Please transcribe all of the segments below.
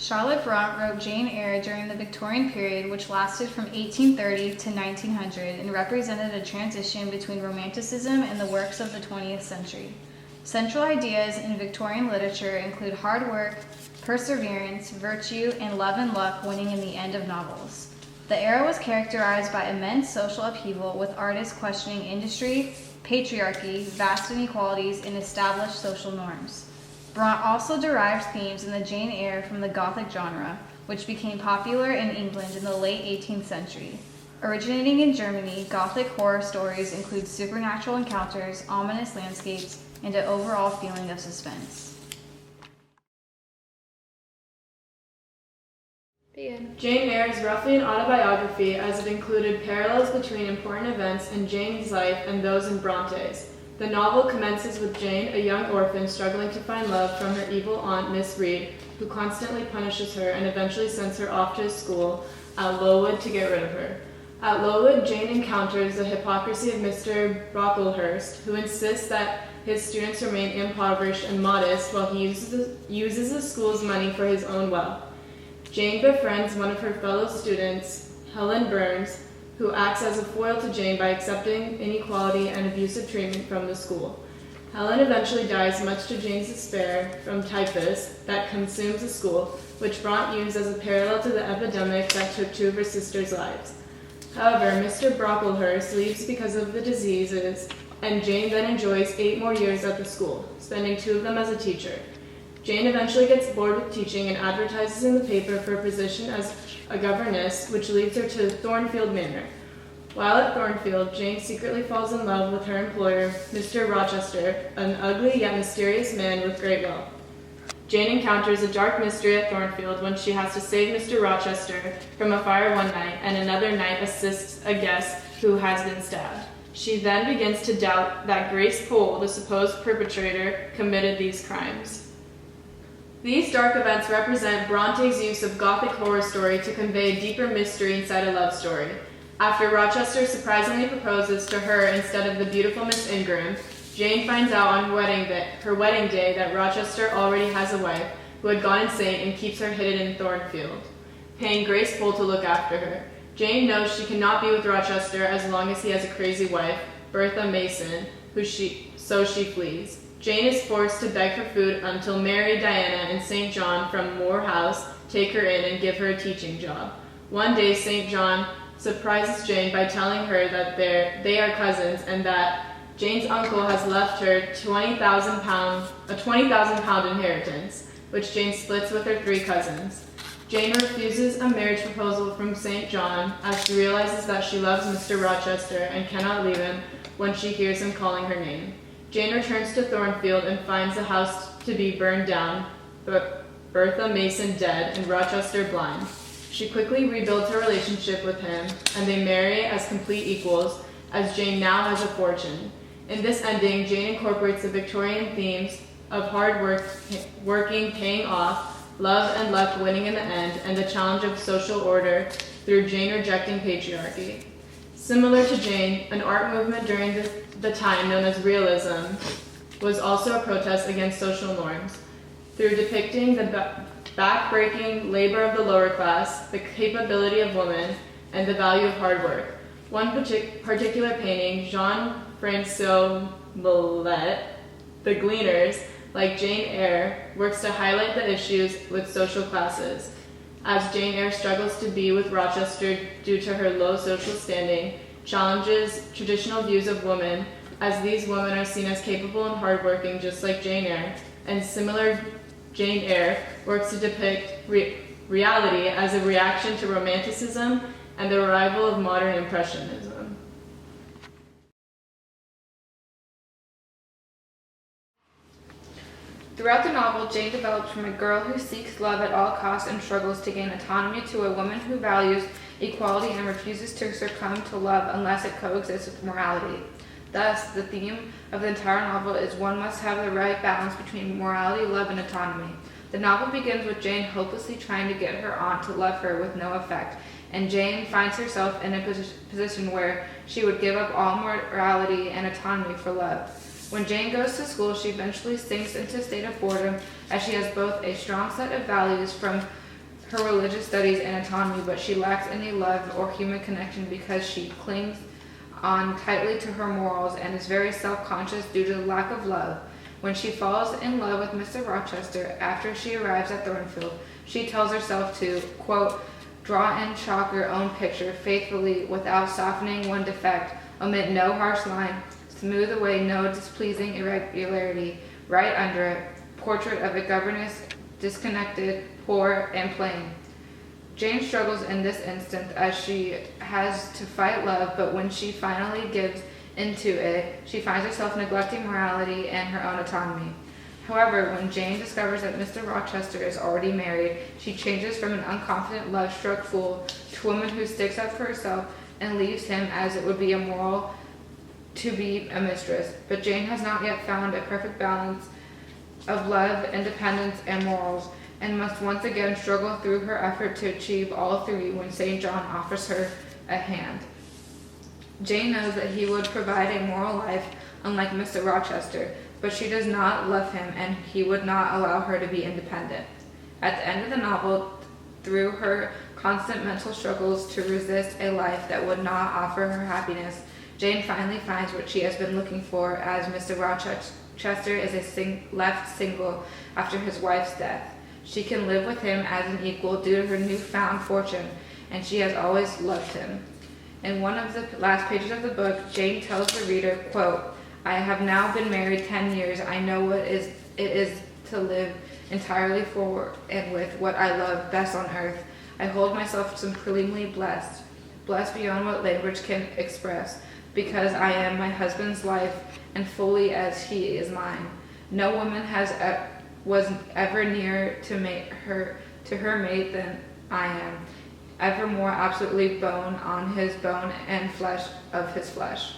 Charlotte Brontë wrote Jane Eyre during the Victorian period, which lasted from 1830 to 1900 and represented a transition between Romanticism and the works of the 20th century. Central ideas in Victorian literature include hard work, perseverance, virtue, and love and luck winning in the end of novels. The era was characterized by immense social upheaval, with artists questioning industry, patriarchy, vast inequalities, and established social norms. Brontë also derived themes in the Jane Eyre from the Gothic genre, which became popular in England in the late 18th century. Originating in Germany, Gothic horror stories include supernatural encounters, ominous landscapes, and an overall feeling of suspense. Jane Eyre is roughly an autobiography, as it included parallels between important events in Jane's life and those in Bronte's. The novel commences with Jane, a young orphan, struggling to find love from her evil aunt, Miss Reed, who constantly punishes her and eventually sends her off to school at Lowood to get rid of her. At Lowood, Jane encounters the hypocrisy of Mr. Brocklehurst, who insists that his students remain impoverished and modest while he uses the school's money for his own wealth. Jane befriends one of her fellow students, Helen Burns, who acts as a foil to Jane by accepting inequality and abusive treatment from the school. Helen eventually dies, much to Jane's despair, from typhus that consumes the school, which Brontë used as a parallel to the epidemic that took two of her sisters' lives. However, Mr. Brocklehurst leaves because of the diseases, and Jane then enjoys 8 more years at the school, spending 2 of them as a teacher. Jane eventually gets bored with teaching and advertises in the paper for a position as a governess, which leads her to Thornfield Manor. While at Thornfield, Jane secretly falls in love with her employer, Mr. Rochester, an ugly yet mysterious man with great wealth. Jane encounters a dark mystery at Thornfield when she has to save Mr. Rochester from a fire one night, and another night assists a guest who has been stabbed. She then begins to doubt that Grace Poole, the supposed perpetrator, committed these crimes. These dark events represent Bronte's use of Gothic horror story to convey a deeper mystery inside a love story. After Rochester surprisingly proposes to her instead of the beautiful Miss Ingram, Jane finds out on her wedding day that Rochester already has a wife who had gone insane and keeps her hidden in Thornfield, paying Grace Poole to look after her. Jane knows she cannot be with Rochester as long as he has a crazy wife, Bertha Mason, so she flees. Jane is forced to beg for food until Mary, Diana, and St. John from Moor House take her in and give her a teaching job. One day, St. John surprises Jane by telling her that they are cousins and that Jane's uncle has left her a £20,000 inheritance, which Jane splits with her 3 cousins. Jane refuses a marriage proposal from St. John as she realizes that she loves Mr. Rochester and cannot leave him when she hears him calling her name. Jane returns to Thornfield and finds the house to be burned down, but Bertha Mason dead and Rochester blind. She quickly rebuilds her relationship with him, and they marry as complete equals, as Jane now has a fortune. In this ending, Jane incorporates the Victorian themes of hard working paying off, love and luck winning in the end, and the challenge of social order through Jane rejecting patriarchy. Similar to Jane, an art movement during the time known as realism was also a protest against social norms. Through depicting the back-breaking labor of the lower class, the capability of women, and the value of hard work. One particular painting, Jean-Francois Millet, The Gleaners, like Jane Eyre, works to highlight the issues with social classes. As Jane Eyre struggles to be with Rochester due to her low social standing, challenges traditional views of women, as these women are seen as capable and hardworking just like Jane Eyre, and similar Jane Eyre works to depict reality as a reaction to Romanticism and the arrival of modern Impressionism. Throughout the novel, Jane develops from a girl who seeks love at all costs and struggles to gain autonomy to a woman who values equality and refuses to succumb to love unless it coexists with morality. Thus, the theme of the entire novel is one must have the right balance between morality, love, and autonomy. The novel begins with Jane hopelessly trying to get her aunt to love her with no effect, and Jane finds herself in a position where she would give up all morality and autonomy for love. When Jane goes to school, she eventually sinks into a state of boredom as she has both a strong set of values from her religious studies and autonomy, but she lacks any love or human connection because she clings on tightly to her morals and is very self-conscious due to the lack of love. When she falls in love with Mr. Rochester after she arrives at Thornfield, she tells herself to, quote, draw and chalk your own picture faithfully without softening one defect, omit no harsh line, smooth away no displeasing irregularity, write under it, portrait of a governess, disconnected, poor, and plain. Jane struggles in this instance as she has to fight love, but when she finally gives into it, she finds herself neglecting morality and her own autonomy. However, when Jane discovers that Mr. Rochester is already married, she changes from an unconfident, love-struck fool to a woman who sticks up for herself and leaves him as it would be immoral to be a mistress. But Jane has not yet found a perfect balance of love, independence, and morals, and must once again struggle through her effort to achieve all three when St. John offers her a hand. Jane knows that he would provide a moral life unlike Mr. Rochester, but she does not love him and he would not allow her to be independent. At the end of the novel, through her constant mental struggles to resist a life that would not offer her happiness, Jane finally finds what she has been looking for, as Mr. Rochester is left single after his wife's death. She can live with him as an equal due to her newfound fortune, and she has always loved him. In one of the last pages of the book, Jane tells the reader, quote, I have now been married 10 years. I know what it is to live entirely for and with what I love best on earth. I hold myself supremely blessed beyond what language can express, because I am my husband's life and fully as he is mine. No woman was ever nearer to her mate than I am, ever more absolutely bone on his bone and flesh of his flesh.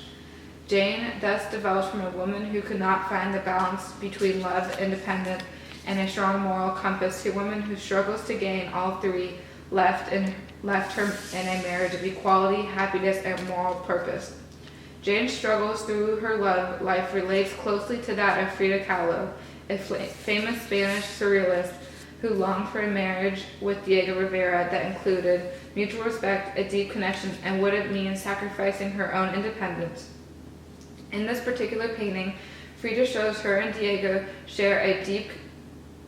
Jane thus develops from a woman who could not find the balance between love, independence, and a strong moral compass to a woman who struggles to gain all three, left her in a marriage of equality, happiness, and moral purpose. Jane's struggles through her love life relates closely to that of Frida Kahlo, a famous Spanish surrealist who longed for a marriage with Diego Rivera that included mutual respect, a deep connection, and what it means sacrificing her own independence. In this particular painting, Frida shows her and Diego share a deep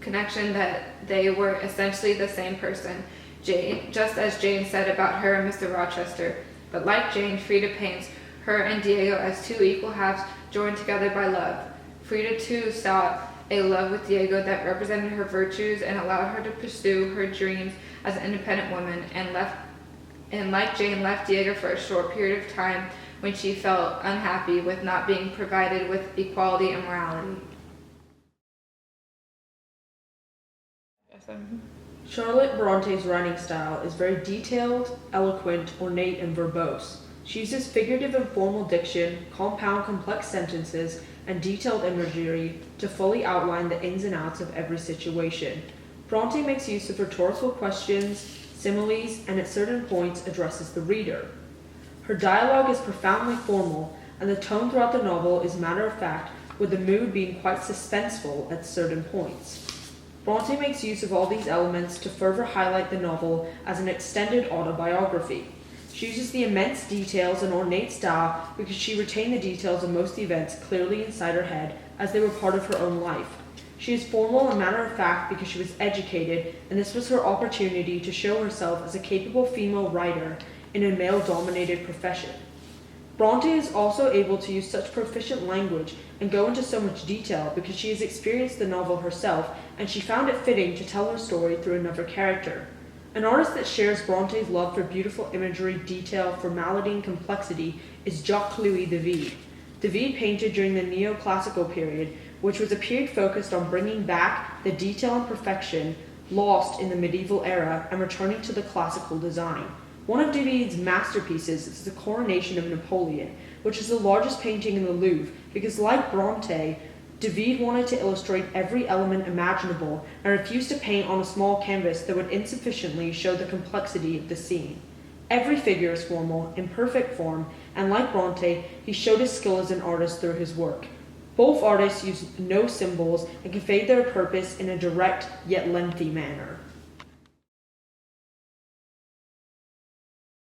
connection, that they were essentially the same person, just as Jane said about her and Mr. Rochester. But like Jane, Frida paints her and Diego as two equal halves joined together by love. Frida too sought a love with Diego that represented her virtues and allowed her to pursue her dreams as an independent woman, and like Jane, left Diego for a short period of time when she felt unhappy with not being provided with equality and morality. Charlotte Bronte's writing style is very detailed, eloquent, ornate, and verbose. She uses figurative and formal diction, compound complex sentences, and detailed imagery to fully outline the ins and outs of every situation. Bronte makes use of rhetorical questions, similes, and at certain points addresses the reader. Her dialogue is profoundly formal, and the tone throughout the novel is matter-of-fact, with the mood being quite suspenseful at certain points. Bronte makes use of all these elements to further highlight the novel as an extended autobiography. She uses the immense details and ornate style because she retained the details of most events clearly inside her head as they were part of her own life. She is formal and matter-of-fact because she was educated, and this was her opportunity to show herself as a capable female writer in a male-dominated profession. Bronte is also able to use such proficient language and go into so much detail because she has experienced the novel herself, and she found it fitting to tell her story through another character. An artist that shares Bronte's love for beautiful imagery, detail, formality, and complexity is Jacques-Louis David. David painted during the neoclassical period, which was a period focused on bringing back the detail and perfection lost in the medieval era and returning to the classical design. One of David's masterpieces is the Coronation of Napoleon, which is the largest painting in the Louvre because, like Bronte, David wanted to illustrate every element imaginable and refused to paint on a small canvas that would insufficiently show the complexity of the scene. Every figure is formal, in perfect form, and like Bronte, he showed his skill as an artist through his work. Both artists used no symbols and conveyed their purpose in a direct yet lengthy manner.